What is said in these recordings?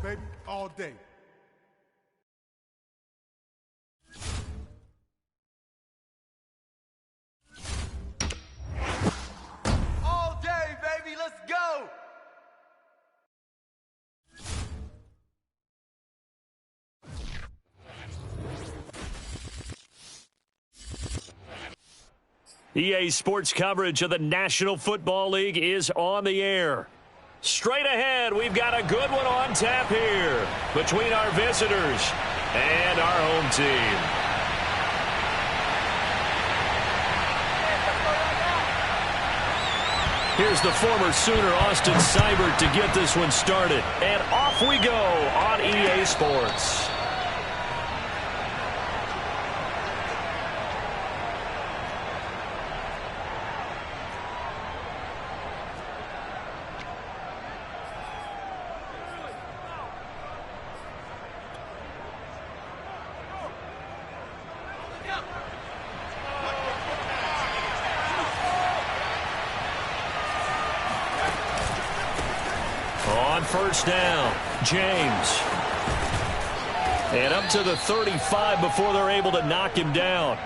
baby, all day. All day, baby, let's go! EA Sports coverage of the National Football League is on the air. Straight ahead, we've got a good one on tap here between our visitors and our home team. Here's the former Sooner, Austin Seibert, to get this one started. And off we go on EA Sports. On first down, James. And up to the 35 before they're able to knock him down.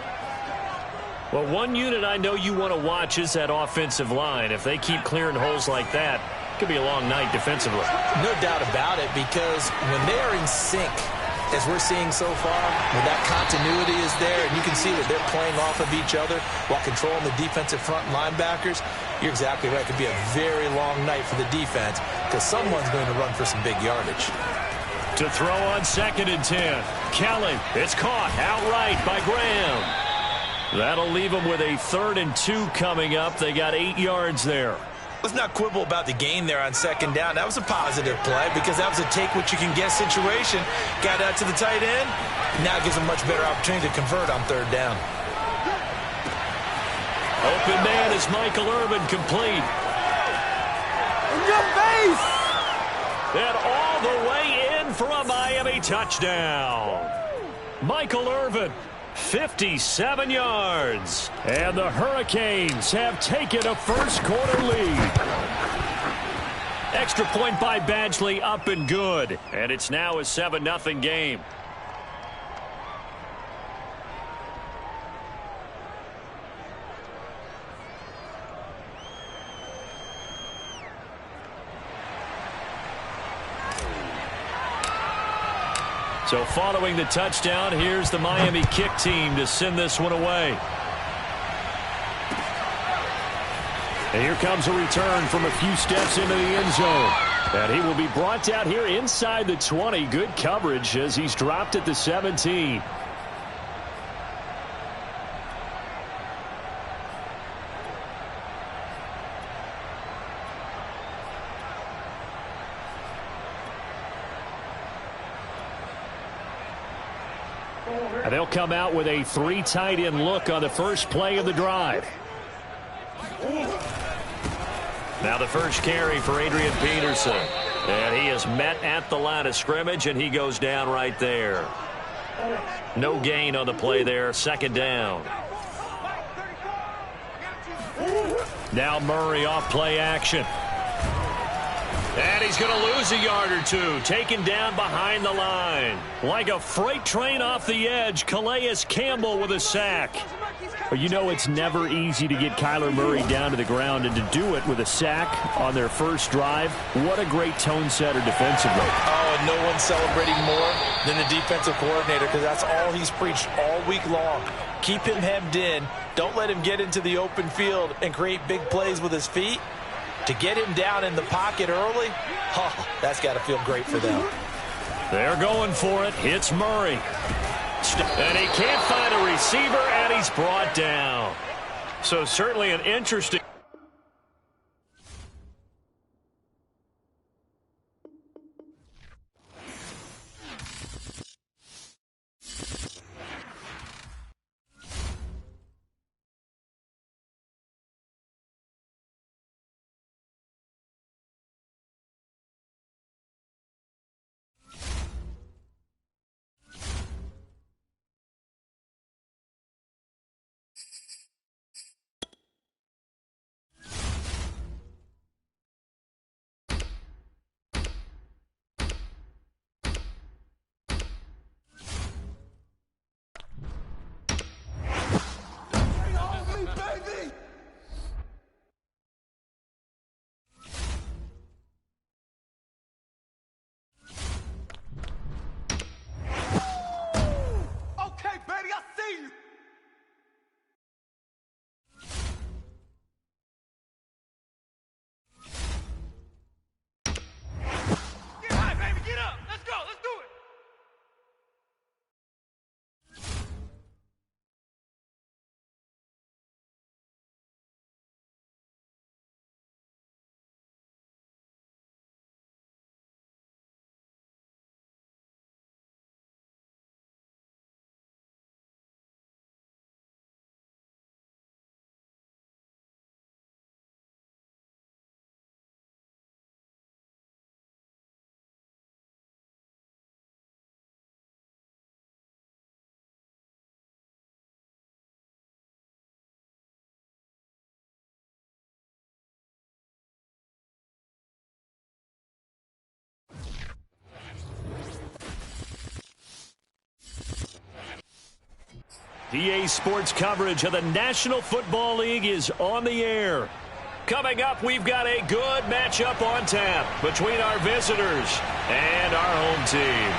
Well, one unit I know you want to watch is that offensive line. If they keep clearing holes like that, it could be a long night defensively. No doubt about it, because when they are in sync, as we're seeing so far, when that continuity is there, and you can see that they're playing off of each other while controlling the defensive front linebackers, you're exactly right. It could be a very long night for the defense because someone's going to run for some big yardage. To throw on 2nd and 10. Kelly, it's caught outright by Graham. That'll leave them with a 3rd and 2 coming up. They got 8 yards there. Let's not quibble about the gain there on 2nd down. That was a positive play because that was a take-what-you-can-get situation. Got out to the tight end. Now it gives them a much better opportunity to convert on 3rd down. Open man is Michael Irvin, complete. In your face! And all the way in for a Miami touchdown. Michael Irvin, 57 yards. And the Hurricanes have taken a first-quarter lead. Extra point by Badgley, up and good. And it's now a 7-0 game. So following the touchdown, here's the Miami kick team to send this one away. And here comes a return from a few steps into the end zone. And he will be brought down here inside the 20. Good coverage as he's dropped at the 17. And they'll come out with a 3 tight end look on the first play of the drive. Now the first carry for Adrian Peterson. And he is met at the line of scrimmage, and he goes down right there. No gain on the play there. 2nd down. Now Murray off play action. And he's going to lose a yard or two. Taken down behind the line. Like a freight train off the edge, Calais Campbell with a sack. Well, you know it's never easy to get Kyler Murray down to the ground, and to do it with a sack on their first drive, what a great tone setter defensively. Oh, and no one's celebrating more than the defensive coordinator because that's all he's preached all week long. Keep him hemmed in. Don't let him get into the open field and create big plays with his feet. To get him down in the pocket early, oh, that's got to feel great for them. They're going for it. It's Murray. And he can't find a receiver, and he's brought down. So certainly an interesting EA Sports coverage of the National Football League is on the air. Coming up, we've got a good matchup on tap between our visitors and our home team.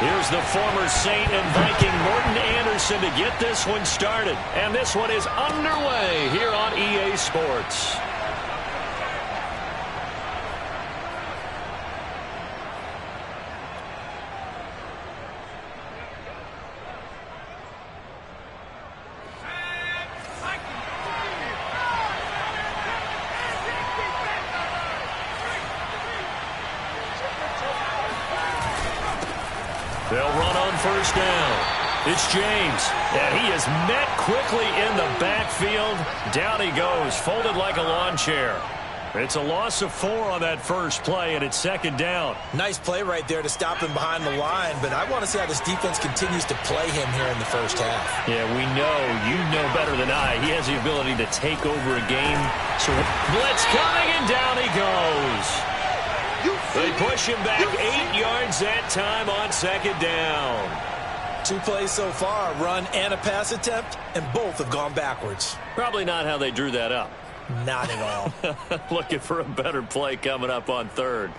Here's the former Saint and Viking Morton Anderson to get this one started. And this one is underway here on EA Sports. They'll run on first down. It's James, and he is met quickly in the backfield. Down he goes, folded like a lawn chair. It's a loss of 4 on that first play, and it's second down. Nice play right there to stop him behind the line, but I want to see how this defense continues to play him here in the first half. Yeah, we know, you know better than I, he has the ability to take over a game. So blitz coming, and down he goes. They push him back 8 yards that time on second down. 2 plays so far, run and a pass attempt, and both have gone backwards. Probably not how they drew that up. Not at all. Looking for a better play coming up on third.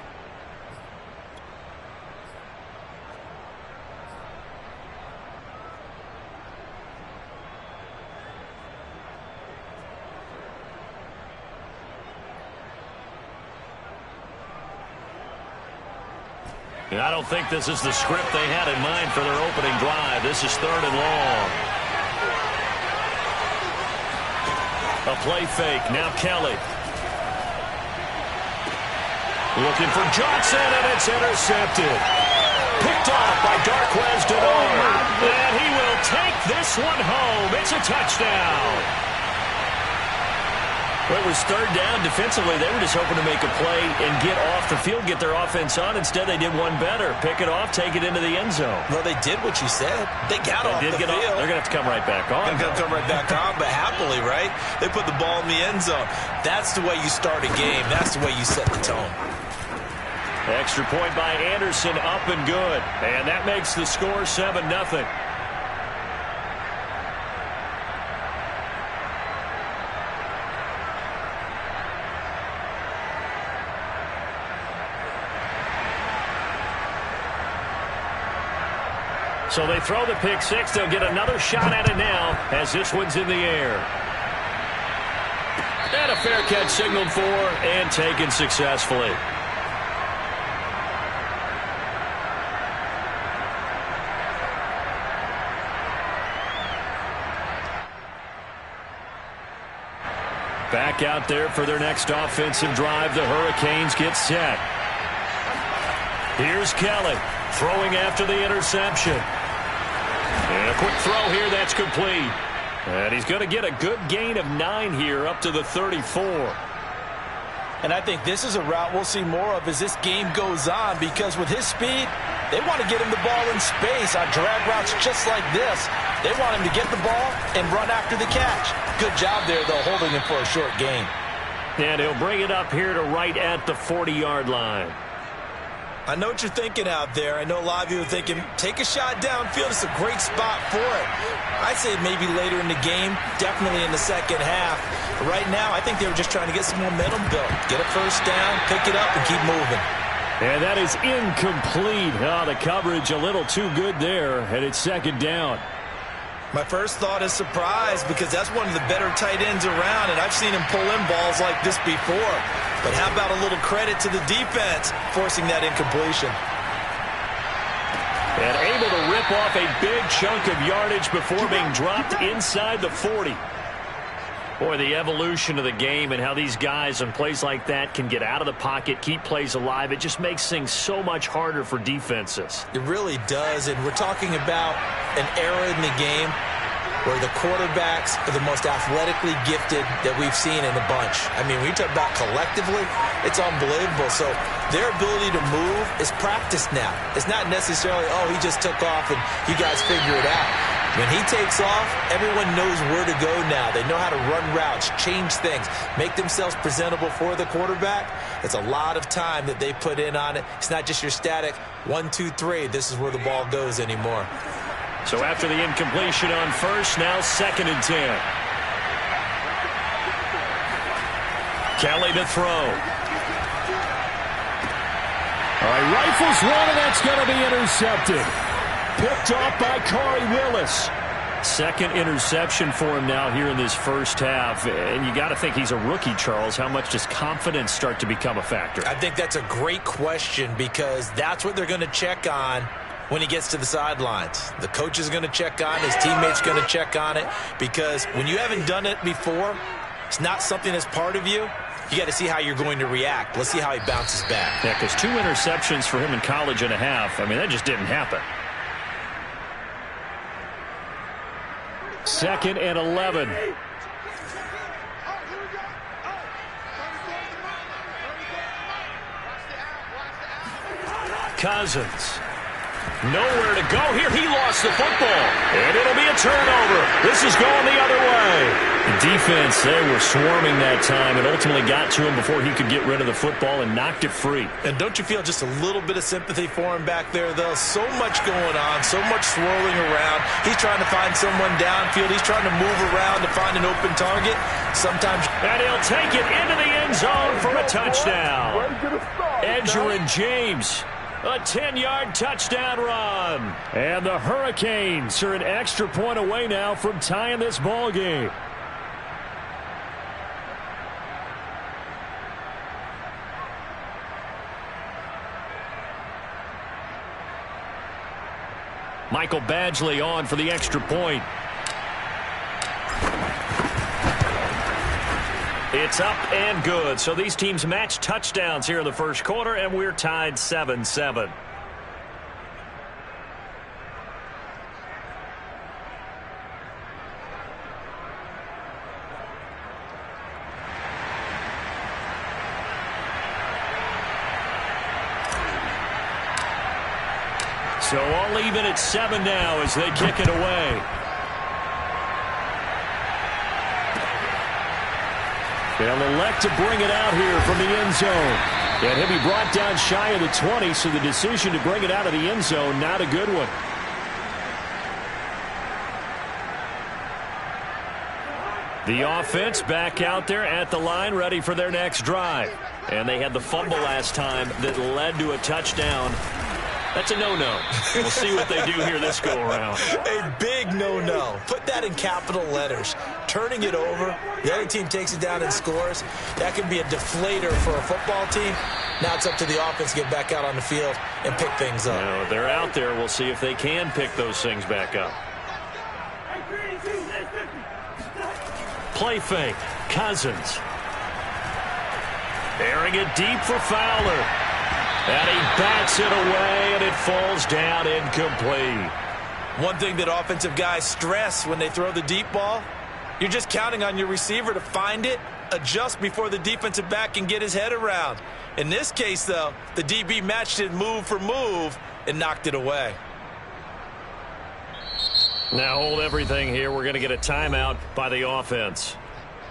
I don't think this is the script they had in mind for their opening drive. This is third and long. A play fake. Now Kelly. Looking for Johnson, and it's intercepted. Picked off by Darquez Denard. And he will take this one home. It's a touchdown. Well, it was third down. Defensively, they were just hoping to make a play and get off the field, get their offense on. Instead, they did one better. Pick it off, take it into the end zone. Well, they did what you said. They got off the field. They're going to have to come right back on. They're going to come right back on, but happily, right? They put the ball in the end zone. That's the way you start a game. That's the way you set the tone. Extra point by Anderson, up and good. And that makes the score 7-0. So they throw the pick six. They'll get another shot at it now as this one's in the air. And a fair catch signaled for and taken successfully. Back out there for their next offensive drive. The Hurricanes get set. Here's Kelly throwing after the interception. And a quick throw here that's complete. And he's going to get a good gain of 9 here up to the 34. And I think this is a route we'll see more of as this game goes on, because with his speed, they want to get him the ball in space on drag routes just like this. They want him to get the ball and run after the catch. Good job there, though, holding him for a short gain. And he'll bring it up here to right at the 40-yard line. I know what you're thinking out there. I know a lot of you are thinking, take a shot downfield. It's a great spot for it. I'd say maybe later in the game, definitely in the second half. But right now, I think they were just trying to get some momentum built. Get a first down, pick it up, and keep moving. And that is incomplete. Oh, the coverage a little too good there, and it's second down. My first thought is surprise, because that's one of the better tight ends around, and I've seen him pull in balls like this before. But how about a little credit to the defense forcing that incompletion? And able to rip off a big chunk of yardage before being dropped inside the 40. Boy, the evolution of the game and how these guys in plays like that can get out of the pocket, keep plays alive, it just makes things so much harder for defenses. It really does, and we're talking about an era in the game where the quarterbacks are the most athletically gifted that we've seen in a bunch. I mean, when you talk about collectively, it's unbelievable. So their ability to move is practiced now. It's not necessarily, oh, he just took off and you guys figure it out. When he takes off, everyone knows where to go now. They know how to run routes, change things, make themselves presentable for the quarterback. It's a lot of time that they put in on it. It's not just your static 1, 2, 3. This is where the ball goes anymore. So after the incompletion on first, now 2nd and 10. Kelly to throw. All right, rifles one, and that's going to be intercepted. Picked off by Corey Willis. 2nd interception for him now here in this first half. And you got to think he's a rookie, Charles. How much does confidence start to become a factor? I think that's a great question because that's what they're going to check on when he gets to the sidelines. The coach is going to check on it. His teammates going to check on it because when you haven't done it before, it's not something that's part of you. You got to see how you're going to react. Let's see how he bounces back. Yeah, because 2 interceptions for him in college and a half. I mean, that just didn't happen. 2nd and 11. Cousins. Nowhere to go here. He lost the football. And it'll be a turnover. This is going the other way. The defense, they were swarming that time and ultimately got to him before he could get rid of the football and knocked it free. And don't you feel just a little bit of sympathy for him back there, though? So much going on, so much swirling around. He's trying to find someone downfield. He's trying to move around to find an open target. Sometimes. And he'll take it into the end zone for a touchdown. Edgerrin James. A 10-yard touchdown run. And the Hurricanes are an extra point away now from tying this ball game. Michael Badgley on for the extra point. It's up and good. So these teams match touchdowns here in the first quarter, and we're tied 7-7. So all even at 7 now as they kick it away. They'll elect to bring it out here from the end zone. And he'll be brought down shy of the 20, so the decision to bring it out of the end zone, not a good one. The offense back out there at the line, ready for their next drive. And they had the fumble last time that led to a touchdown. That's a no-no. We'll see what they do here this go-around. A big no-no. Put that in capital letters. Turning it over, the other team takes it down and scores. That can be a deflator for a football team. Now it's up to the offense to get back out on the field and pick things up. Now, they're out there. We'll see if they can pick those things back up. Play fake. Cousins. Airing it deep for Fowler. And he bats it away, and it falls down incomplete. One thing that offensive guys stress when they throw the deep ball, you're just counting on your receiver to find it, adjust before the defensive back can get his head around. In this case, though, the DB matched it move for move and knocked it away. Now hold everything here. We're going to get a timeout by the offense.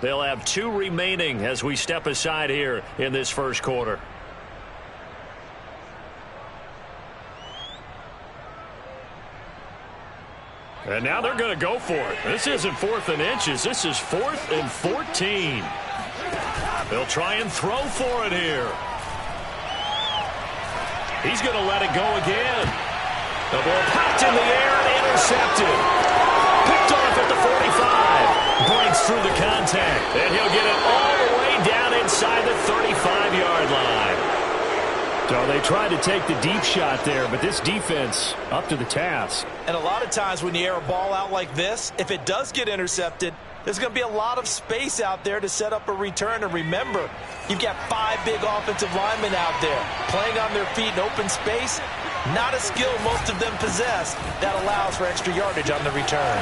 They'll have 2 remaining as we step aside here in this first quarter. And now they're going to go for it. This isn't 4th and inches. This is 4th and 14. They'll try and throw for it here. He's going to let it go again. The ball popped in the air and intercepted. Picked off at the 45. Breaks through the contact. And he'll get it all the way down inside the 35-yard line. So they tried to take the deep shot there, but this defense up to the task. And a lot of times when you air a ball out like this, if it does get intercepted, there's going to be a lot of space out there to set up a return. And remember, you've got 5 big offensive linemen out there playing on their feet in open space. Not a skill most of them possess that allows for extra yardage on the return.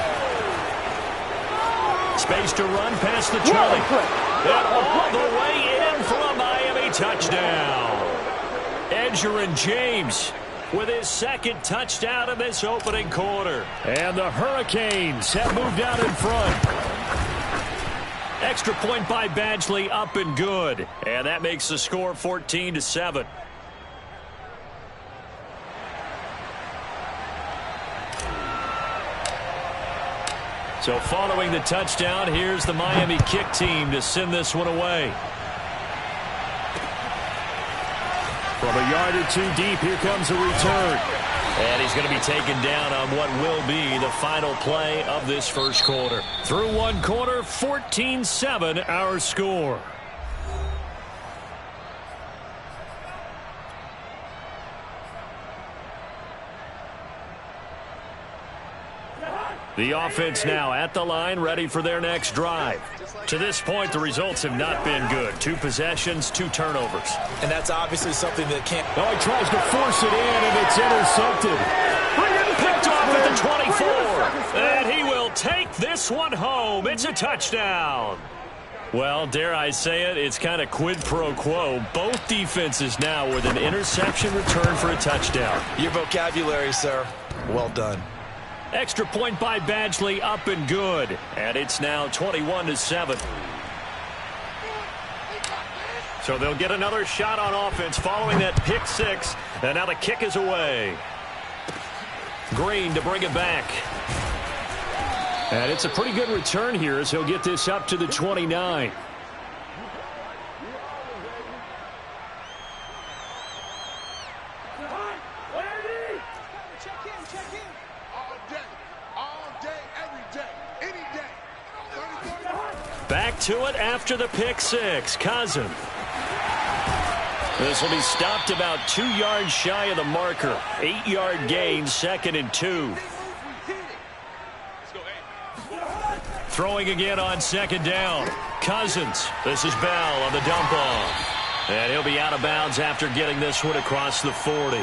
Space to run past the 20. And all the way in for a Miami touchdown. Edgerrin James with his second touchdown in this opening quarter. And the Hurricanes have moved out in front. Extra point by Badgley, up and good. And that makes the score 14-7. So following the touchdown, here's the Miami kick team to send this one away. From a yard or two deep, here comes a return. And he's going to be taken down on what will be the final play of this first quarter. Through one quarter, 14-7 our score. The offense now at the line, ready for their next drive. To this point, the results have not been good. 2 possessions, 2 turnovers. And that's obviously something that can't... Oh, he tries to force it in, and it's intercepted. Picked off at the 24. And he will take this one home. It's a touchdown. Well, dare I say it, it's kind of quid pro quo. Both defenses now with an interception return for a touchdown. Your vocabulary, sir. Well done. Extra point by Badgley, up and good. And it's now 21-7. So they'll get another shot on offense following that pick 6. And now the kick is away. Green to bring it back. And it's a pretty good return here as he'll get this up to the 29. Back to it after the pick 6. Cousin. This will be stopped about 2 yards shy of the marker. 8-yard gain, 2nd and 2. Throwing again on 2nd down. Cousins. This is Bell on the dump off. And he'll be out of bounds after getting this one across the 40.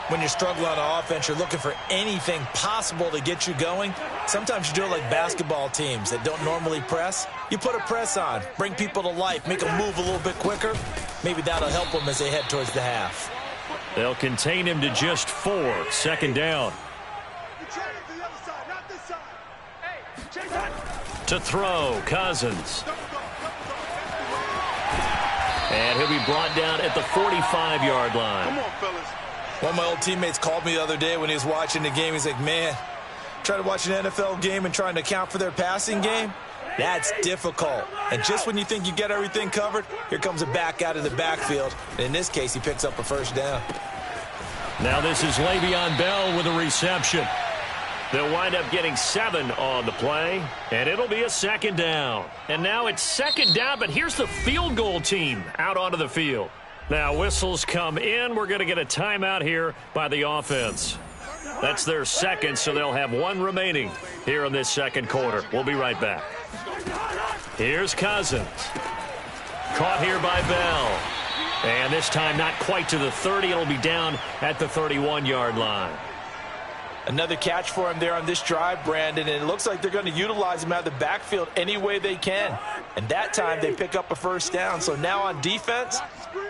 When you're struggling on offense, you're looking for anything possible to get you going. Sometimes you do it like basketball teams that don't normally press. You put a press on, bring people to life, make them move a little bit quicker. Maybe that'll help them as they head towards the half. They'll contain him to just 4. 2nd down. To throw, Cousins. And he'll be brought down at the 45-yard line. Come on, fellas. One of my old teammates called me the other day when he was watching the game. He's like, man, trying to watch an NFL game and trying to account for their passing game, that's difficult. And just when you think you get everything covered, here comes a back out of the backfield. And in this case, he picks up a first down. Now this is Le'Veon Bell with a reception. They'll wind up getting 7 on the play, and it'll be a 2nd down. And now it's 2nd down, but here's the field goal team out onto the field. Now whistles come in. We're going to get a timeout here by the offense. That's their 2nd, so they'll have 1 remaining here in this 2nd quarter. We'll be right back. Here's Cousins. Caught here by Bell. And this time not quite to the 30. It'll be down at the 31-yard line. Another catch for him there on this drive, Brandon, and it looks like they're going to utilize him out of the backfield any way they can. And that time they pick up a first down. So now on defense,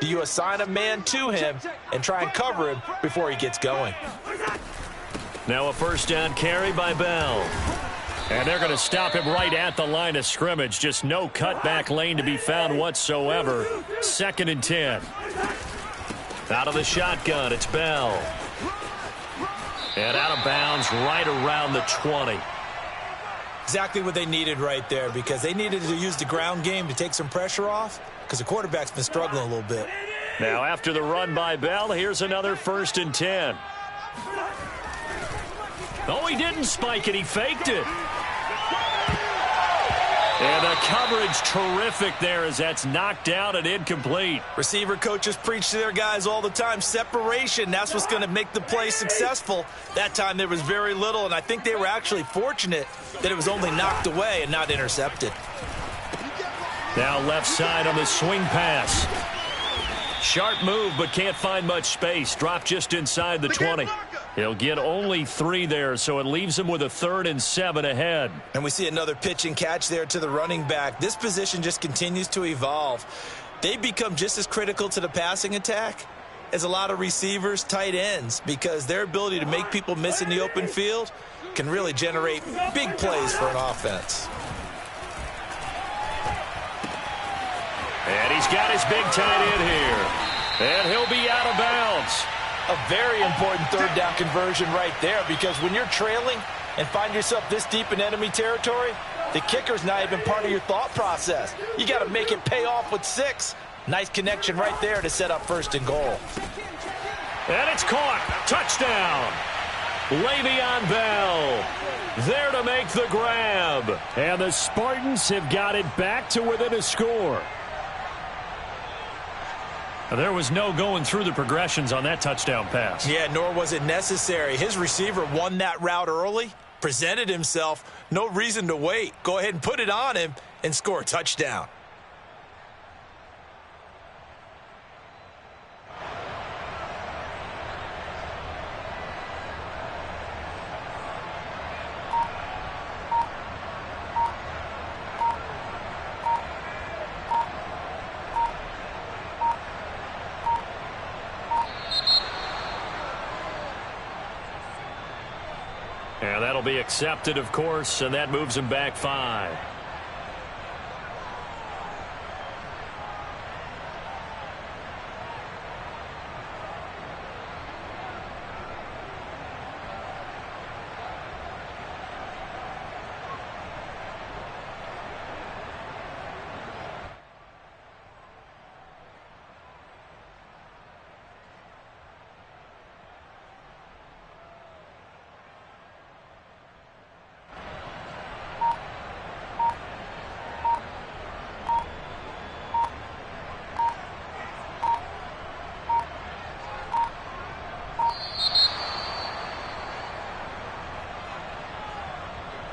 do you assign a man to him and try and cover him before he gets going? Now a first down carry by Bell. And they're going to stop him right at the line of scrimmage. Just no cutback lane to be found whatsoever. 2nd and 10. Out of the shotgun, it's Bell. And out of bounds right around the 20. Exactly what they needed right there, because they needed to use the ground game to take some pressure off, because the quarterback's been struggling a little bit. Now after the run by Bell, here's another 1st and 10. Oh, he didn't spike it. He faked it. And the coverage terrific there as that's knocked down and incomplete. Receiver coaches preach to their guys all the time. Separation, that's what's going to make the play successful. That time there was very little, and I think they were actually fortunate that it was only knocked away and not intercepted. Now left side on the swing pass. Sharp move, but can't find much space. Dropped just inside the 20. He'll get only 3 there, so it leaves him with a 3rd and 7 ahead. And we see another pitch and catch there to the running back. This position just continues to evolve. They become just as critical to the passing attack as a lot of receivers, tight ends, because their ability to make people miss in the open field can really generate big plays for an offense. And he's got his big tight end here. And he'll be out of bounds. A very important third down conversion right there, because when you're trailing and find yourself this deep in enemy territory, the kicker's not even part of your thought process. You got to make it pay off with 6. Nice connection right there to set up 1st and goal. And it's caught. Touchdown. Le'Veon Bell there to make the grab. And the Spartans have got it back to within a score. There was no going through the progressions on that touchdown pass. Yeah, nor was it necessary. His receiver won that route early, presented himself, no reason to wait. Go ahead and put it on him and score a touchdown. And that'll be accepted, of course, and that moves him back 5.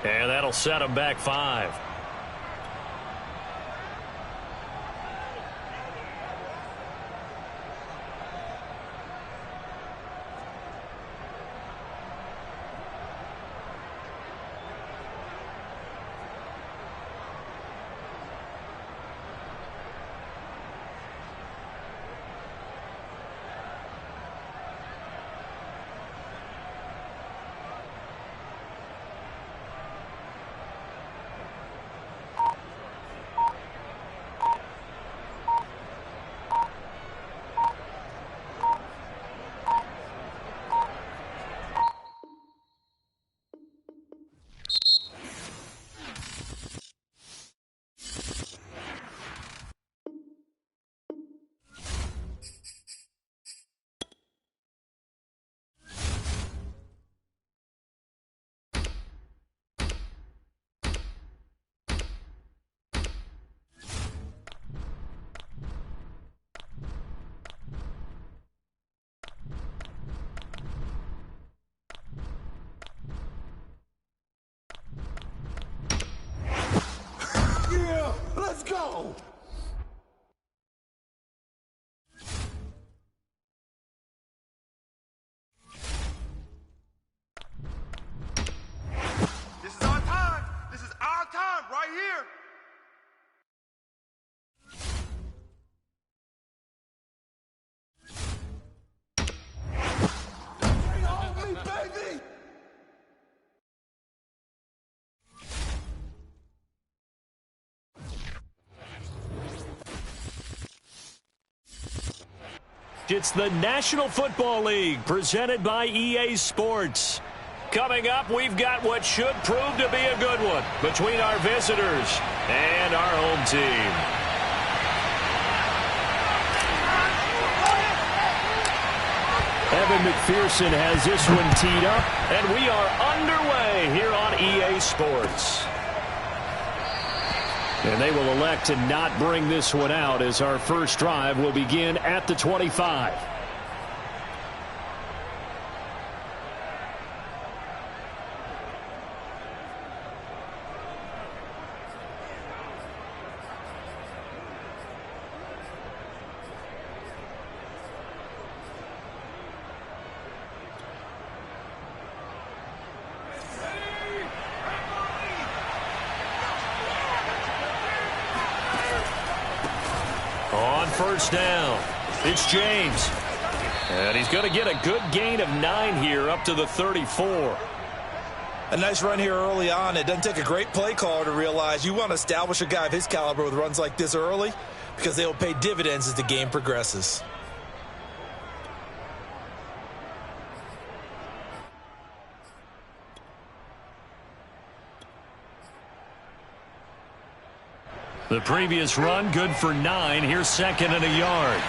And that'll set him back 5. Let's go! This is our time. This is our time right here. Bring on me, baby! It's the National Football League presented by EA Sports. Coming up, we've got what should prove to be a good one between our visitors and our home team. Evan McPherson has this one teed up, and we are underway here on EA Sports. And they will elect to not bring this one out as our first drive will begin at the 25. First down. It's James. And he's going to get a good gain of 9 here up to the 34. A nice run here early on. It doesn't take a great play caller to realize you want to establish a guy of his caliber with runs like this early because they will pay dividends as the game progresses. The previous run good for 9. Here's 2nd and a yard.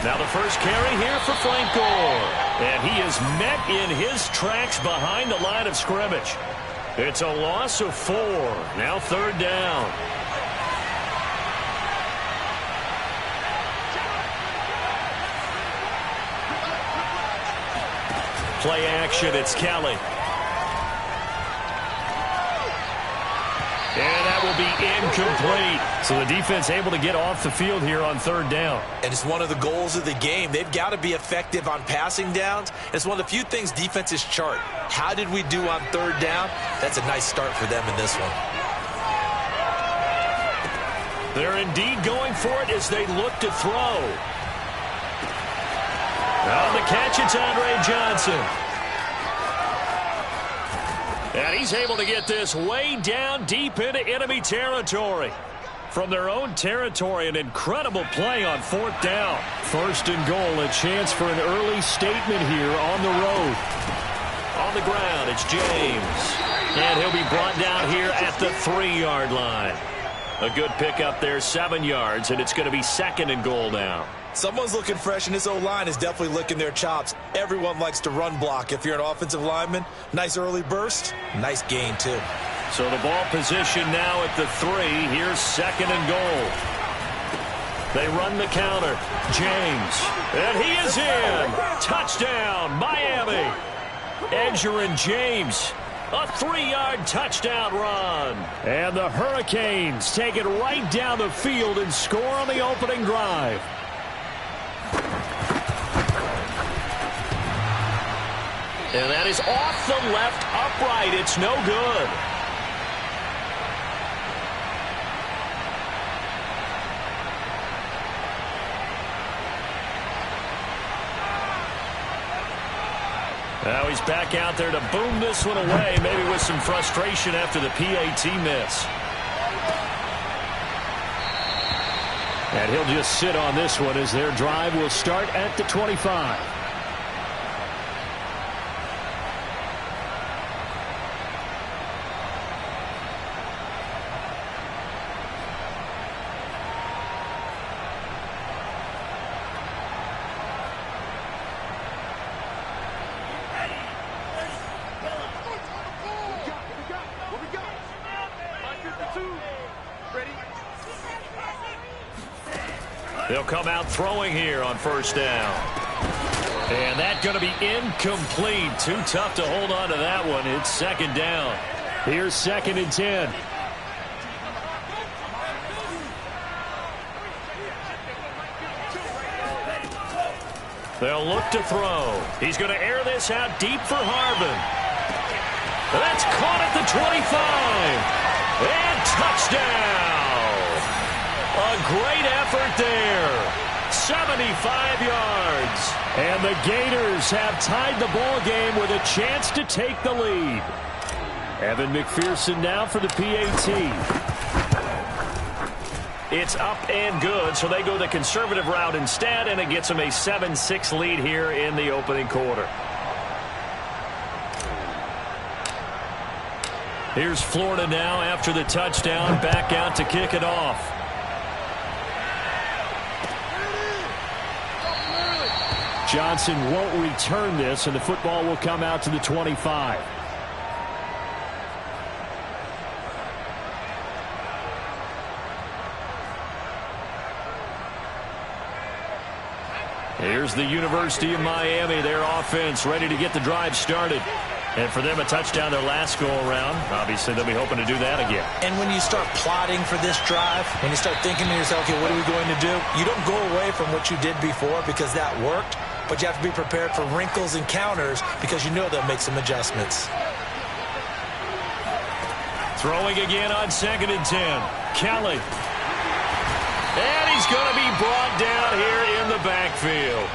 Now the first carry here for Frank Gore. And he is met in his tracks behind the line of scrimmage. It's a loss of 4. Now 3rd down. Play action, it's Kelly. And that will be incomplete. So the defense able to get off the field here on 3rd down. And it's one of the goals of the game. They've got to be effective on passing downs. It's one of the few things defenses chart. How did we do on 3rd down? That's a nice start for them in this one. They're indeed going for it as they look to throw. On the catch, it's Andre Johnson. And he's able to get this way down deep into enemy territory. From their own territory, an incredible play on 4th down. 1st and goal, a chance for an early statement here on the road. On the ground, it's James. And he'll be brought down here at the 3-yard line. A good pickup there, 7 yards, and it's going to be 2nd and goal now. Someone's looking fresh, and this O-line is definitely licking their chops. Everyone likes to run block. If you're an offensive lineman, nice early burst, nice gain, too. So the ball position now at the 3. Here's 2nd and goal. They run the counter. James. And he is in. Touchdown, Miami. Edgerrin James. A 3-yard touchdown run. And the Hurricanes take it right down the field and score on the opening drive. And that is off the left upright. It's no good. Now he's back out there to boom this one away, maybe with some frustration after the PAT miss. And he'll just sit on this one as their drive will start at the 25. They'll come out throwing here on 1st down. And that's going to be incomplete. Too tough to hold on to that one. It's 2nd down. Here's 2nd and 10. They'll look to throw. He's going to air this out deep for Harvin. That's caught at the 25. And touchdown. A great effort there. 75 yards. And the Gators have tied the ball game with a chance to take the lead. Evan McPherson now for the PAT. It's up and good, so they go the conservative route instead, and it gets them a 7-6 lead here in the opening quarter. Here's Florida now after the touchdown, back out to kick it off. Johnson won't return this, and the football will come out to the 25. Here's the University of Miami, their offense ready to get the drive started. And for them, a touchdown their last go-around. Obviously, they'll be hoping to do that again. And when you start plotting for this drive, when you start thinking to yourself, okay, what are we going to do? You don't go away from what you did before because that worked, but you have to be prepared for wrinkles and counters because you know they'll make some adjustments. Throwing again on 2nd and 10. Kelly. And he's going to be brought down here in the backfield.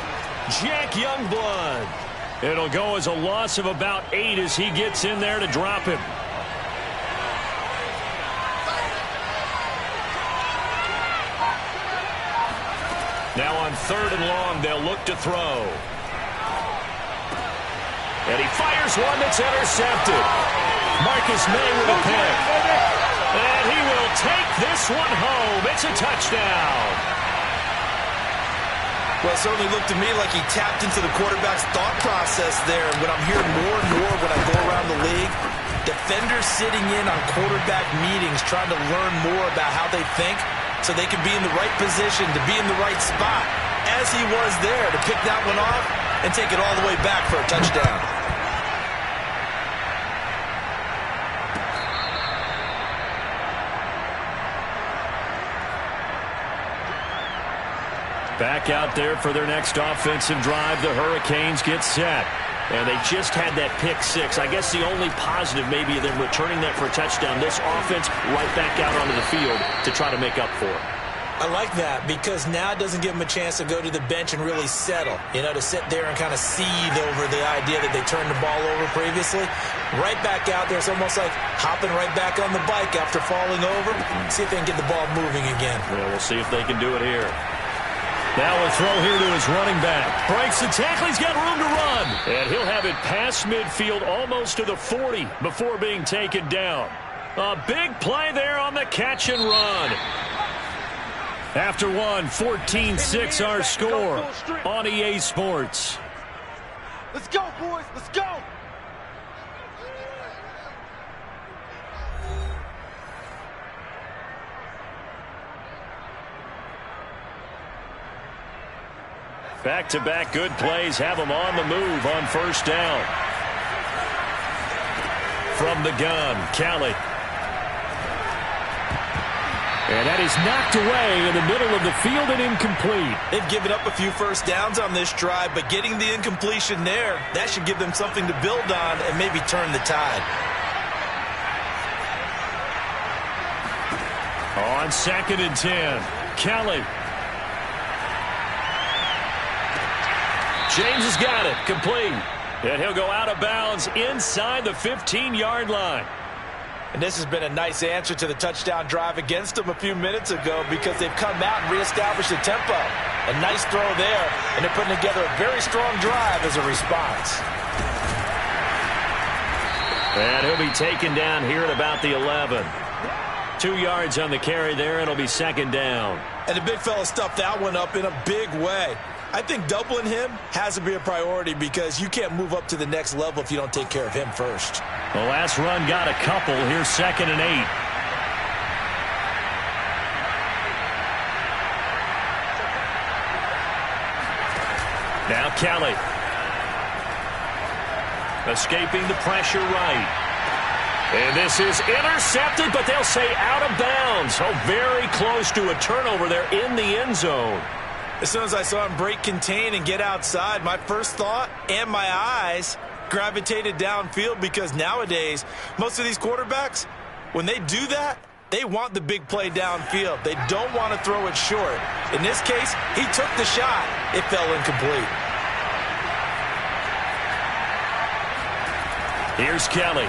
Jack Youngblood. It'll go as a loss of about 8 as he gets in there to drop him. Now on 3rd and long, they'll look to throw. And he fires one that's intercepted. Marcus May with a pick. And he will take this one home. It's a touchdown. Well, it certainly looked to me like he tapped into the quarterback's thought process there. And what I'm hearing more and more when I go around the league, defenders sitting in on quarterback meetings trying to learn more about how they think so they can be in the right position, to be in the right spot, as he was there, to pick that one off and take it all the way back for a touchdown. Back out there for their next offensive drive. The Hurricanes get set. And they just had that pick 6. I guess the only positive maybe them returning that for a touchdown. This offense right back out onto the field to try to make up for it. I like that because now it doesn't give them a chance to go to the bench and really settle. You know, to sit there and kind of seethe over the idea that they turned the ball over previously. Right back out there, it's almost like hopping right back on the bike after falling over. See if they can get the ball moving again. Yeah, we'll see if they can do it here. Now a throw here to his running back. Breaks the tackle. He's got room to run. And he'll have it past midfield almost to the 40 before being taken down. A big play there on the catch and run. After one, 14-6 our score on EA Sports. Let's go, boys. Let's go. Back-to-back good plays have them on the move on 1st down. From the gun, Kelly. And that is knocked away in the middle of the field and incomplete. They've given up a few 1st downs on this drive, but getting the incompletion there, that should give them something to build on and maybe turn the tide. On 2nd and 10, Kelly. James has got it, complete. And he'll go out of bounds inside the 15-yard line. And this has been a nice answer to the touchdown drive against them a few minutes ago because they've come out and reestablished the tempo. A nice throw there, and they're putting together a very strong drive as a response. And he'll be taken down here at about the 11. 2 yards on the carry there, and it'll be 2nd down. And the big fella stuffed that one up in a big way. I think doubling him has to be a priority because you can't move up to the next level if you don't take care of him first. The last run got a couple. Here's 2nd and 8. Now Kelly. Escaping the pressure right. And this is intercepted, but they'll say out of bounds. Oh, very close to a turnover there in the end zone. As soon as I saw him break contain and get outside, my first thought and my eyes gravitated downfield because nowadays, most of these quarterbacks, when they do that, they want the big play downfield. They don't want to throw it short. In this case, he took the shot. It fell incomplete. Here's Kelly.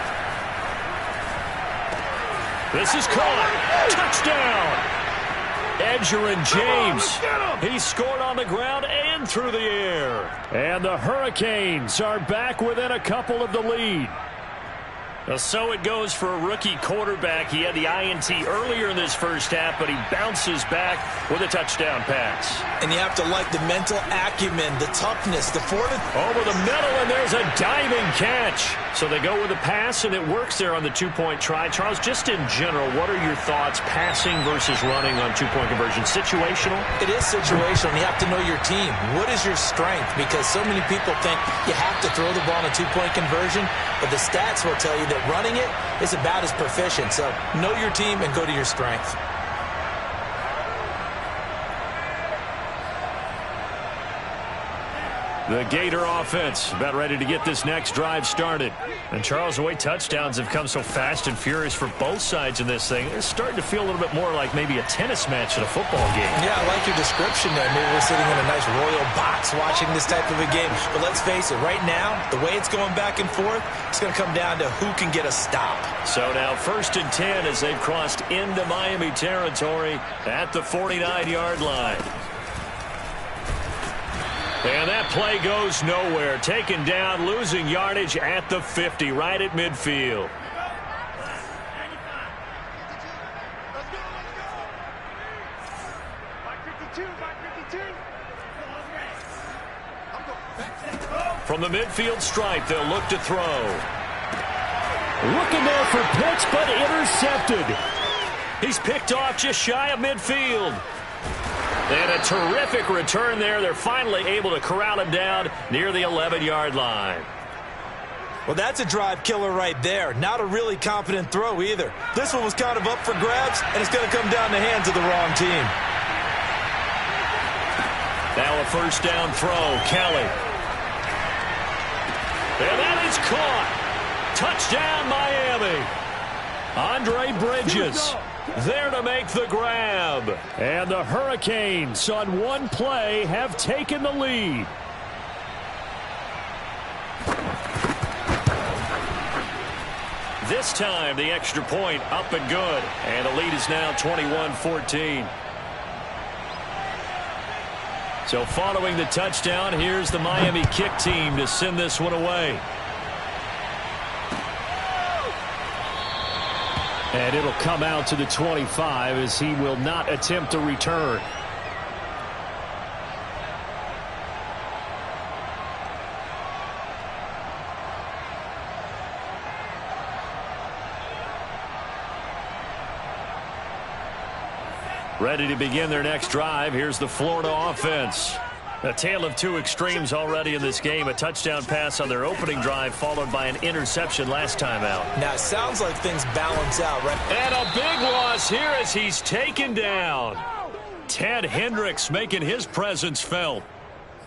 This is caught. Touchdown. Edgerrin James. He scored on the ground and through the air. And the Hurricanes are back within a couple of the lead. So it goes for a rookie quarterback. He had the INT earlier in this first half, but he bounces back with a touchdown pass. And you have to like the mental acumen, the toughness, the fortitude. Over the middle, and there's a diving catch. So they go with a pass, and it works there on the two-point try. Charles, just in general, what are your thoughts passing versus running on two-point conversion? Situational? It is situational. You have to know your team. What is your strength? Because so many people think you have to throw the ball on a two-point conversion, but the stats will tell you that running it is about as proficient. So know your team and go to your strength. The Gator offense about ready to get this next drive started. And Charles, the way touchdowns have come so fast and furious for both sides in this thing, it's starting to feel a little bit more like maybe a tennis match at a football game. Yeah, I like your description there. Maybe we're sitting in a nice royal box watching this type of a game. But let's face it, right now, the way it's going back and forth, it's going to come down to who can get a stop. So now 1st and 10 as they've crossed into Miami territory at the 49-yard line. And that play goes nowhere. Taken down, losing yardage at the 50, right at midfield. From the midfield stripe, they'll look to throw. Looking there for Pitts, but intercepted. He's picked off just shy of midfield. And a terrific return there. They're finally able to corral him down near the 11-yard line. Well, that's a drive killer right there. Not a really confident throw either. This one was kind of up for grabs, and it's going to come down the hands of the wrong team. Now a first down throw. Kelly. And that is caught. Touchdown, Miami. Andre Bridges there to make the grab. And the Hurricanes on one play have taken the lead. This time the extra point up and good. And the lead is now 21-14. So following the touchdown, here's the Miami kick team to send this one away. And it'll come out to the 25 as he will not attempt a return. Ready to begin their next drive. Here's the Florida offense. A tale of two extremes already in this game. A touchdown pass on their opening drive followed by an interception last time out. Now, it sounds like things balance out, right? And a big loss here as he's taken down. Ted Hendricks making his presence felt.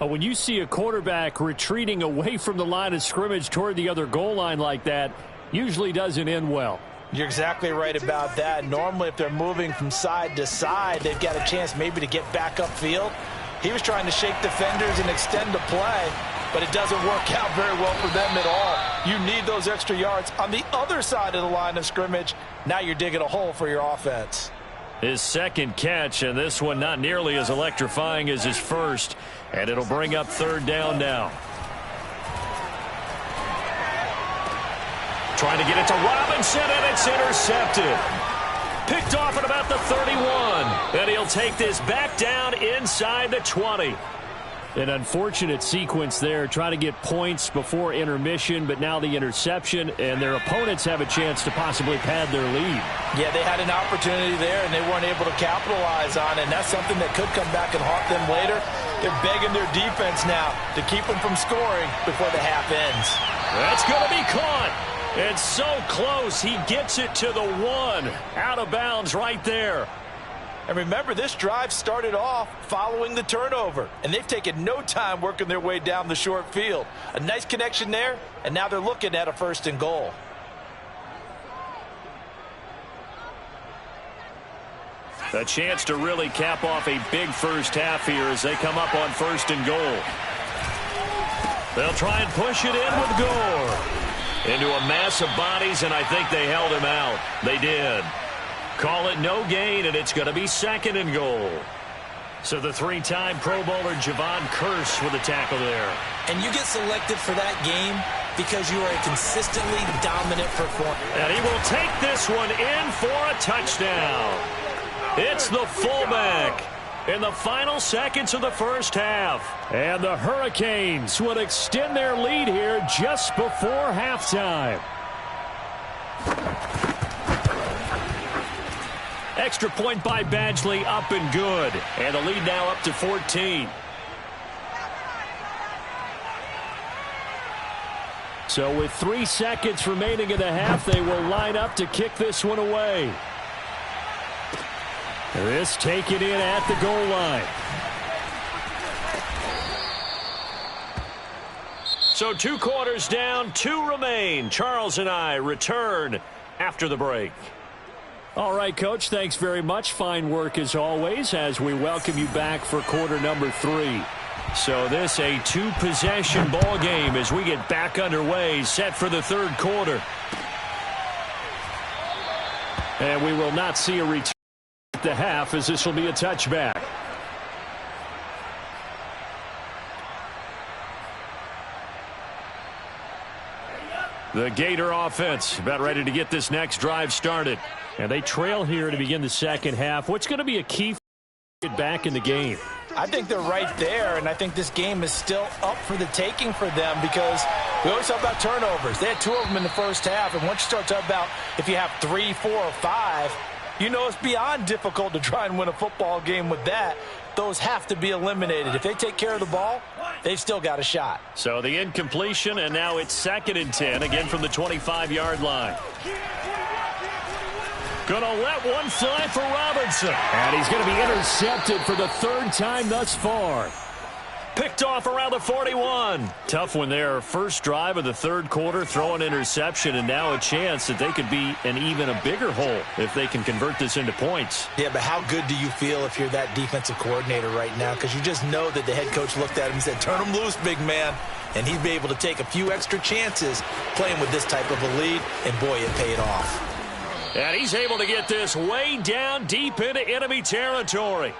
When you see a quarterback retreating away from the line of scrimmage toward the other goal line like that, usually doesn't end well. You're exactly right about that. Normally, if they're moving from side to side, they've got a chance maybe to get back upfield. He was trying to shake defenders and extend the play, but it doesn't work out very well for them at all. You need those extra yards on the other side of the line of scrimmage. Now you're digging a hole for your offense. His second catch, and this one not nearly as electrifying as his first. And it'll bring up third down now. Trying to get it to Robinson, and it's intercepted. Picked off at about the 31. And he'll take this back down inside the 20. An unfortunate sequence there, trying to get points before intermission, but now the interception, and their opponents have a chance to possibly pad their lead. Yeah, they had an opportunity there, and they weren't able to capitalize on it, and that's something that could come back and haunt them later. They're begging their defense now to keep them from scoring before the half ends. That's going to be caught. It's so close. He gets it to the 1. Out of bounds right there. And remember, this drive started off following the turnover, and they've taken no time working their way down the short field. A nice connection there, and now they're looking at a 1st and goal. A chance to really cap off a big first half here as they come up on 1st and goal. They'll try and push it in with Gore. Into a mass of bodies, and I think they held him out. They did. Call it no gain, and it's going to be 2nd and goal. So the 3-time Pro Bowler Javon Curse with a tackle there. And you get selected for that game because you are a consistently dominant performer. And he will take this one in for a touchdown. It's the fullback in the final seconds of the first half. And the Hurricanes would extend their lead here just before halftime. Extra point by Badgley, up and good. And the lead now up to 14. So with 3 seconds remaining in the half, they will line up to kick this one away. This taken in at the goal line. So 2 quarters down, 2 remain. Charles and I return after the break. All right, Coach, thanks very much. Fine work as always as we welcome you back for quarter number 3. So this a 2-possession ball game as we get back underway, set for the 3rd quarter. And we will not see a return at the half as this will be a touchback. The Gator offense about ready to get this next drive started. And they trail here to begin the second half. What's going to be a key for get back in the game? I think they're right there, and I think this game is still up for the taking for them because we always talk about turnovers. They had 2 of them in the first half, and once you start talking about if you have 3, 4, or 5, you know it's beyond difficult to try and win a football game with that. Those have to be eliminated. If they take care of the ball, they've still got a shot. So the incompletion, and now it's 2nd and 10, again from the 25-yard line. Going to let one fly for Robinson. And he's going to be intercepted for the 3rd time thus far. Picked off around the 41. Tough one there. First drive of the 3rd quarter, throw an interception, and now a chance that they could be in even a bigger hole if they can convert this into points. Yeah, but how good do you feel if you're that defensive coordinator right now? Because you just know that the head coach looked at him and said, turn him loose, big man. And he'd be able to take a few extra chances playing with this type of a lead, and boy, it paid off. And he's able to get this way down deep into enemy territory.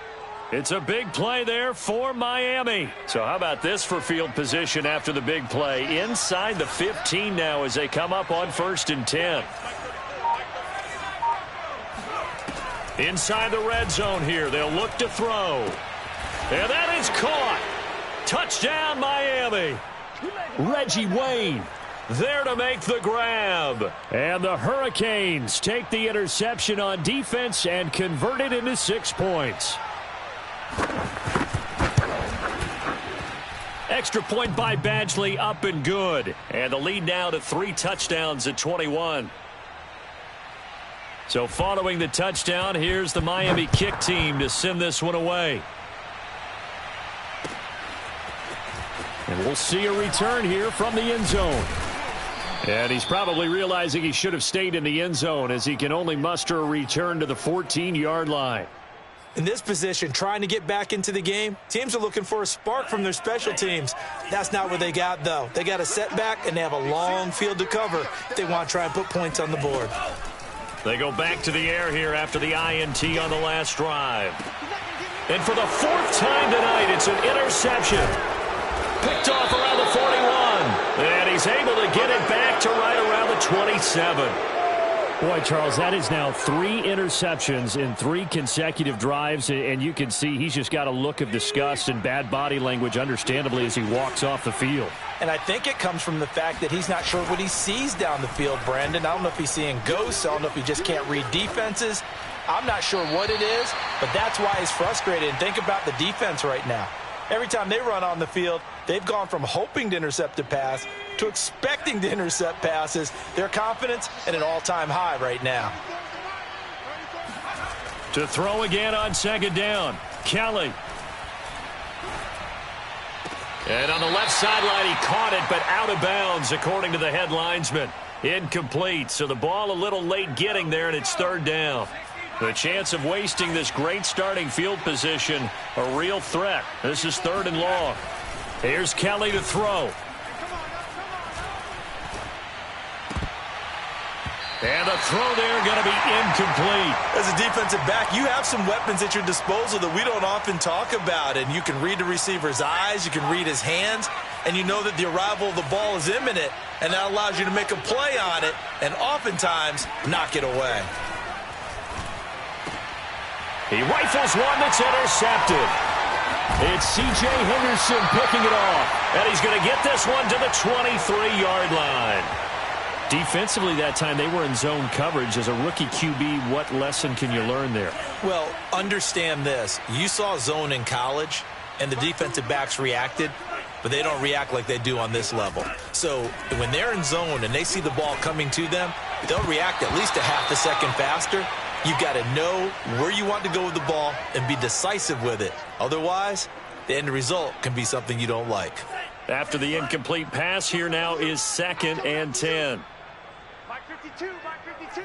It's a big play there for Miami. So how about this for field position after the big play? Inside the 15 now as they come up on 1st and 10. Inside the red zone here. They'll look to throw. And that is caught. Touchdown, Miami. Reggie Wayne there to make the grab. And the Hurricanes take the interception on defense and convert it into 6 points. Extra point by Badgley, up and good. And the lead now to 3 touchdowns at 21. So following the touchdown, here's the Miami kick team to send this one away. And we'll see a return here from the end zone. And he's probably realizing he should have stayed in the end zone as he can only muster a return to the 14-yard line. In this position, trying to get back into the game, teams are looking for a spark from their special teams. That's not what they got, though. They got a setback, and they have a long field to cover if they want to try and put points on the board. They go back to the air here after the INT on the last drive. And for the 4th time tonight, it's an interception. Picked off around the 41. And he's able to get it back to right around the 27. Boy, Charles, that is now 3 interceptions in 3 consecutive drives, and you can see he's just got a look of disgust and bad body language, understandably, as he walks off the field. And I think it comes from the fact that he's not sure what he sees down the field, Brandon. I don't know if he's seeing ghosts. I don't know if he just can't read defenses. I'm not sure what it is, but that's why he's frustrated. And think about the defense right now. Every time they run on the field, they've gone from hoping to intercept a pass to expecting to intercept passes. Their confidence at an all-time high right now. To throw again on 2nd down, Kelly. And on the left sideline, he caught it, but out of bounds, according to the head linesman. Incomplete, so the ball a little late getting there, and it's 3rd down. The chance of wasting this great starting field position, a real threat. This is 3rd and long. Here's Kelly to throw. And the throw there going to be incomplete. As a defensive back, you have some weapons at your disposal that we don't often talk about. And you can read the receiver's eyes, you can read his hands, and you know that the arrival of the ball is imminent. And that allows you to make a play on it and oftentimes knock it away. He rifles one that's intercepted. It's C.J. Henderson picking it off. And he's going to get this one to the 23-yard line. Defensively that time, they were in zone coverage. As a rookie QB, what lesson can you learn there? Well, understand this. You saw zone in college, and the defensive backs reacted, but they don't react like they do on this level. So when they're in zone and they see the ball coming to them, they'll react at least a half a second faster. You've got to know where you want to go with the ball and be decisive with it. Otherwise, the end result can be something you don't like. After the incomplete pass, here now is 2nd and 10. Mark 52, Mark 52.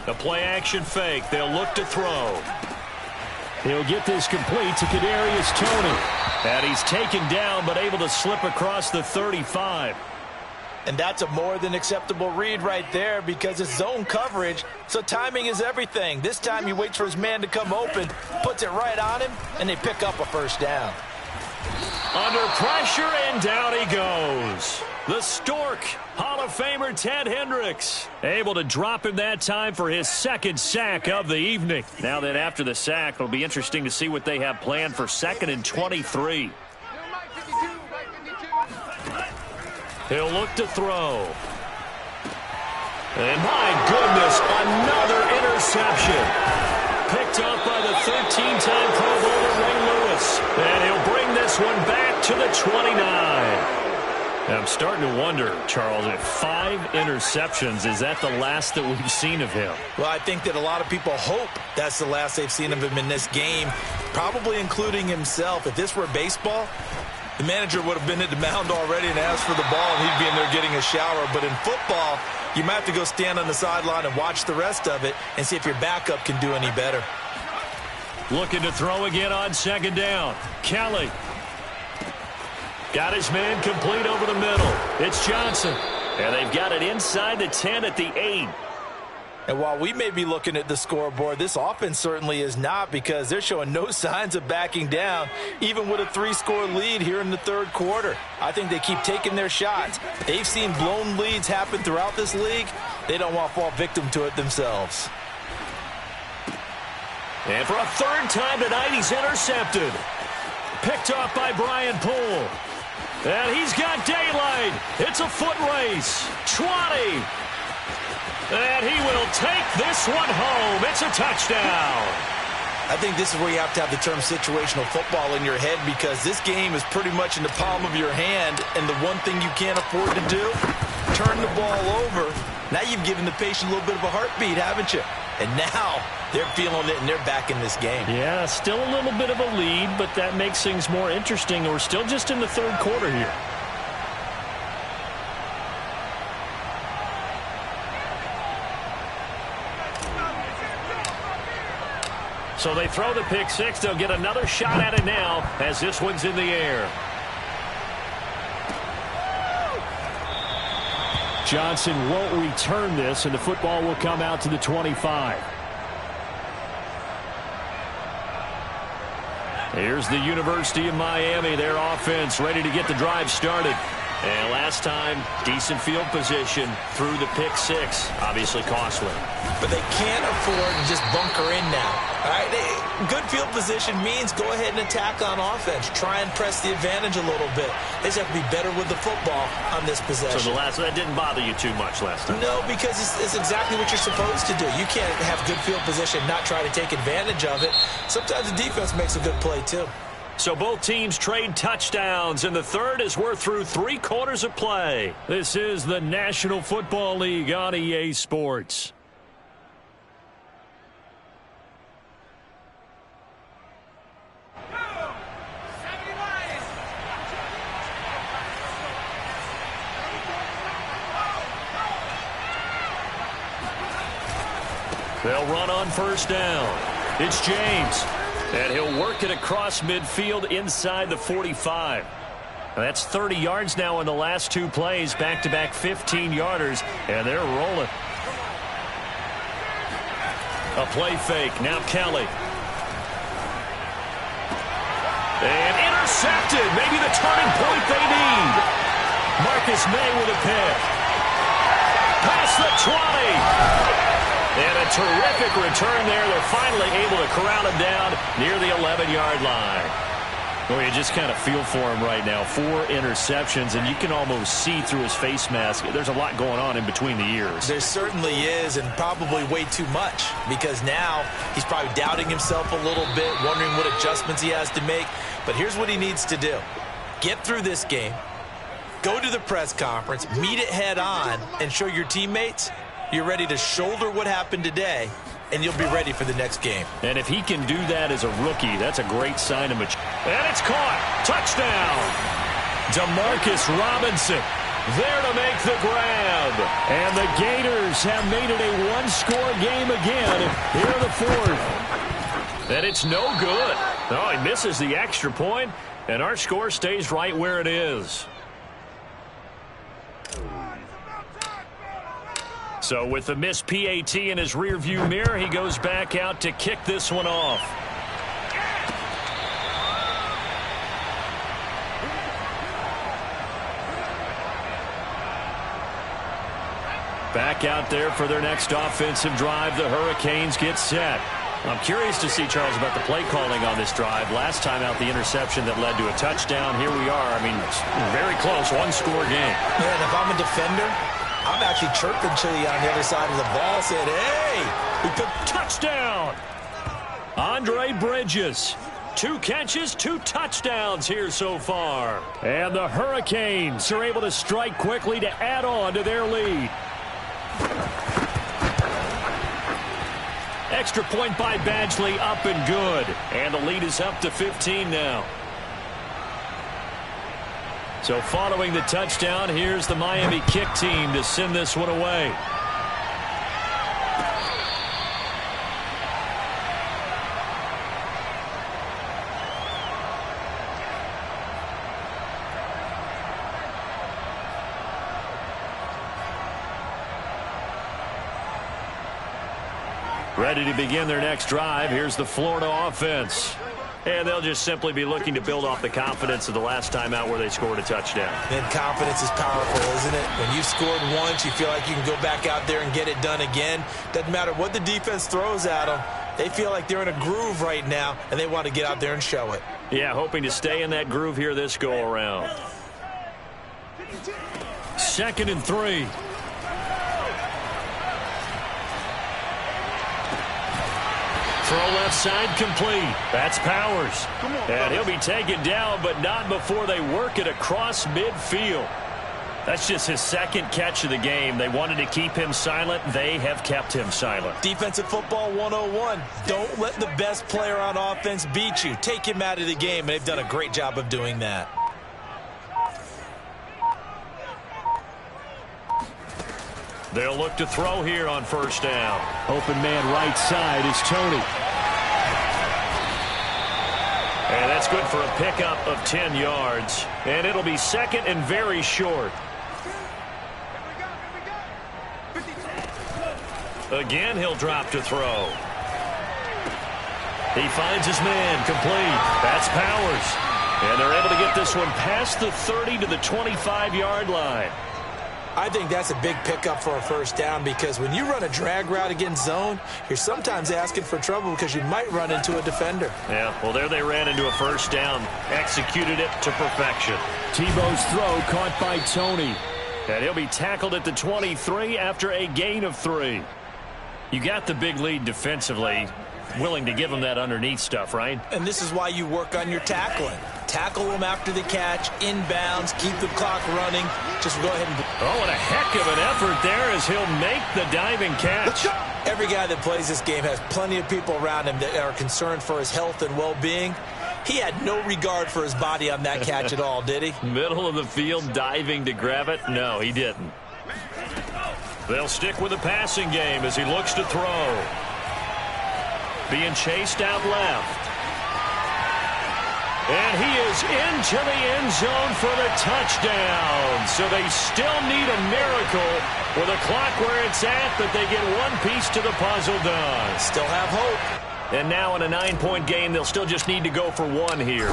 The play action fake. They'll look to throw. He'll get this complete to Kadarius Toney. And he's taken down but able to slip across the 35. And that's a more than acceptable read right there because it's zone coverage, so timing is everything. This time he waits for his man to come open, puts it right on him, and they pick up a first down. Under pressure, and down he goes. The Stork, Hall of Famer Ted Hendricks, able to drop him that time for his 2nd sack of the evening. Now then, after the sack, it'll be interesting to see what they have planned for 2nd and 23. He'll look to throw. And my goodness, another interception. Picked up by the 13-time Pro Bowler Ray Lewis. And he'll bring this one back to the 29. I'm starting to wonder, Charles, if 5 interceptions, is that the last that we've seen of him? Well, I think that a lot of people hope that's the last they've seen of him in this game, probably including himself. If this were baseball, the manager would have been at the mound already and asked for the ball, and he'd be in there getting a shower. But in football, you might have to go stand on the sideline and watch the rest of it and see if your backup can do any better. Looking to throw again on 2nd down. Kelly. Got his man complete over the middle. It's Johnson. And they've got it inside the 10 at the 8. And while we may be looking at the scoreboard, this offense certainly is not because they're showing no signs of backing down, even with a 3-score lead here in the 3rd quarter. I think they keep taking their shots. They've seen blown leads happen throughout this league. They don't want to fall victim to it themselves. And for a 3rd time tonight, he's intercepted. Picked off by Brian Poole. And he's got daylight. It's a foot race. 20. And he will take this one home. It's a touchdown. I think this is where you have to have the term situational football in your head because this game is pretty much in the palm of your hand, and the one thing you can't afford to do, turn the ball over. Now you've given the patient a little bit of a heartbeat, haven't you? And now they're feeling it, and they're back in this game. Yeah, still a little bit of a lead, but that makes things more interesting. We're still just in the 3rd quarter here. So they throw the pick 6. They'll get another shot at it now as this one's in the air. Johnson won't return this, and the football will come out to the 25. Here's the University of Miami, their offense ready to get the drive started. And last time, decent field position through the pick 6. Obviously costly. But they can't afford to just bunker in now. All right, good field position means go ahead and attack on offense. Try and press the advantage a little bit. They just have to be better with the football on this possession. So that didn't bother you too much last time? No, because it's exactly what you're supposed to do. You can't have good field position, not try to take advantage of it. Sometimes the defense makes a good play, too. So both teams trade touchdowns, and the 3rd as we're through 3 quarters of play. This is the National Football League on EA Sports. They'll run on 1st down. It's James. And he'll work it across midfield inside the 45. That's 30 yards now in the last 2 plays. Back-to-back 15-yarders, and they're rolling. A play fake. Now Kelly. And intercepted. Maybe the turning point they need. Marcus May with a pick. Past the 20. And a terrific return there. They're finally able to corral him down near the 11-yard line. Well, you just kind of feel for him right now. 4 interceptions, and you can almost see through his face mask. There's a lot going on in between the ears. There certainly is, and probably way too much, because now he's probably doubting himself a little bit, wondering what adjustments he has to make. But here's what he needs to do. Get through this game, go to the press conference, meet it head on, and show your teammates you're ready to shoulder what happened today, and you'll be ready for the next game. And if he can do that as a rookie, that's a great sign of maturity. And it's caught. Touchdown. Demarcus Robinson there to make the grab. And the Gators have made it a one-score game again here in the fourth. And it's no good. Oh, he misses the extra point, and our score stays right where it is. So with the missed PAT in his rearview mirror, he goes back out to kick this one off. Back out there for their next offensive drive. The Hurricanes get set. I'm curious to see, Charles, about the play calling on this drive. Last time out, the interception that led to a touchdown. Here we are. I mean, it's very close, one-score game. Man, if I'm a defender, I'm actually chirping to you on the other side of the ball, saying, hey, we took touchdown. Andre Bridges. 2 catches, 2 touchdowns here so far. And the Hurricanes are able to strike quickly to add on to their lead. Extra point by Badgley, up and good. And the lead is up to 15 now. So following the touchdown, here's the Miami kick team to send this one away. Ready to begin their next drive. Here's the Florida offense. And they'll just simply be looking to build off the confidence of the last time out where they scored a touchdown. And confidence is powerful, isn't it? When you've scored once, you feel like you can go back out there and get it done again. Doesn't matter what the defense throws at them. They feel like they're in a groove right now, and they want to get out there and show it. Yeah, hoping to stay in that groove here this go-around. 2nd and 3. Throw left side complete. That's Powers. And he'll be taken down, but not before they work it across midfield. That's just his 2nd catch of the game. They wanted to keep him silent. They have kept him silent. Defensive football 101. Don't let the best player on offense beat you. Take him out of the game, and they've done a great job of doing that. They'll look to throw here on 1st down. Open man right side is Tony. And that's good for a pickup of 10 yards. And it'll be 2nd and very short. Again, he'll drop to throw. He finds his man complete. That's Powers. And they're able to get this one past the 30 to the 25-yard line. I think that's a big pickup for a 1st down, because when you run a drag route against zone, you're sometimes asking for trouble because you might run into a defender. Yeah, well, there they ran into a 1st down. Executed it to perfection. Tebow's throw caught by Tony. And he'll be tackled at the 23 after a gain of 3. You got the big lead defensively. Willing to give them that underneath stuff, right? And this is why you work on your tackling. Tackle them after the catch, inbounds, keep the clock running. Just go ahead and... Oh, and a heck of an effort there as he'll make the diving catch. Every guy that plays this game has plenty of people around him that are concerned for his health and well-being. He had no regard for his body on that catch at all, did he? Middle of the field diving to grab it? No, he didn't. They'll stick with the passing game as he looks to throw. Being chased out left. And he is into the end zone for the touchdown. So they still need a miracle with a clock where it's at, but they get one piece to the puzzle done. Still have hope. And now in a 9-point game, they'll still just need to go for 1 here.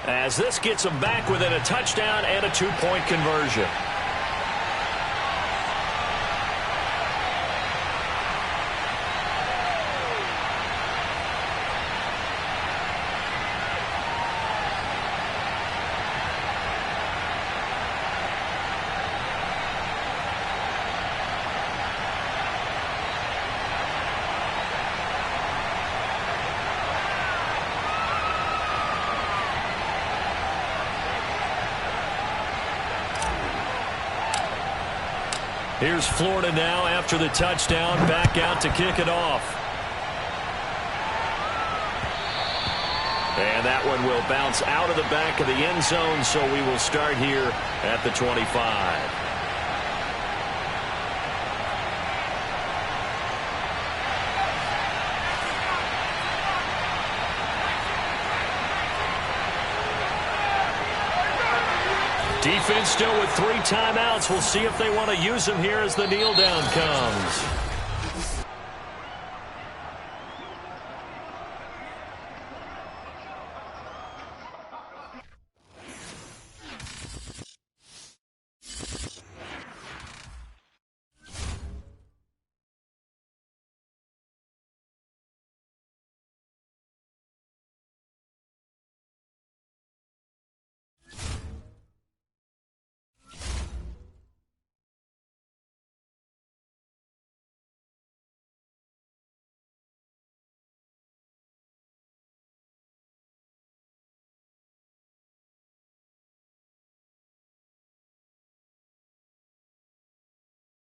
As this gets them back within a touchdown and a 2-point conversion. Here's Florida now after the touchdown, back out to kick it off. And that one will bounce out of the back of the end zone, so we will start here at the 25. Defense still with 3 timeouts. We'll see if they want to use them here as the kneel down comes.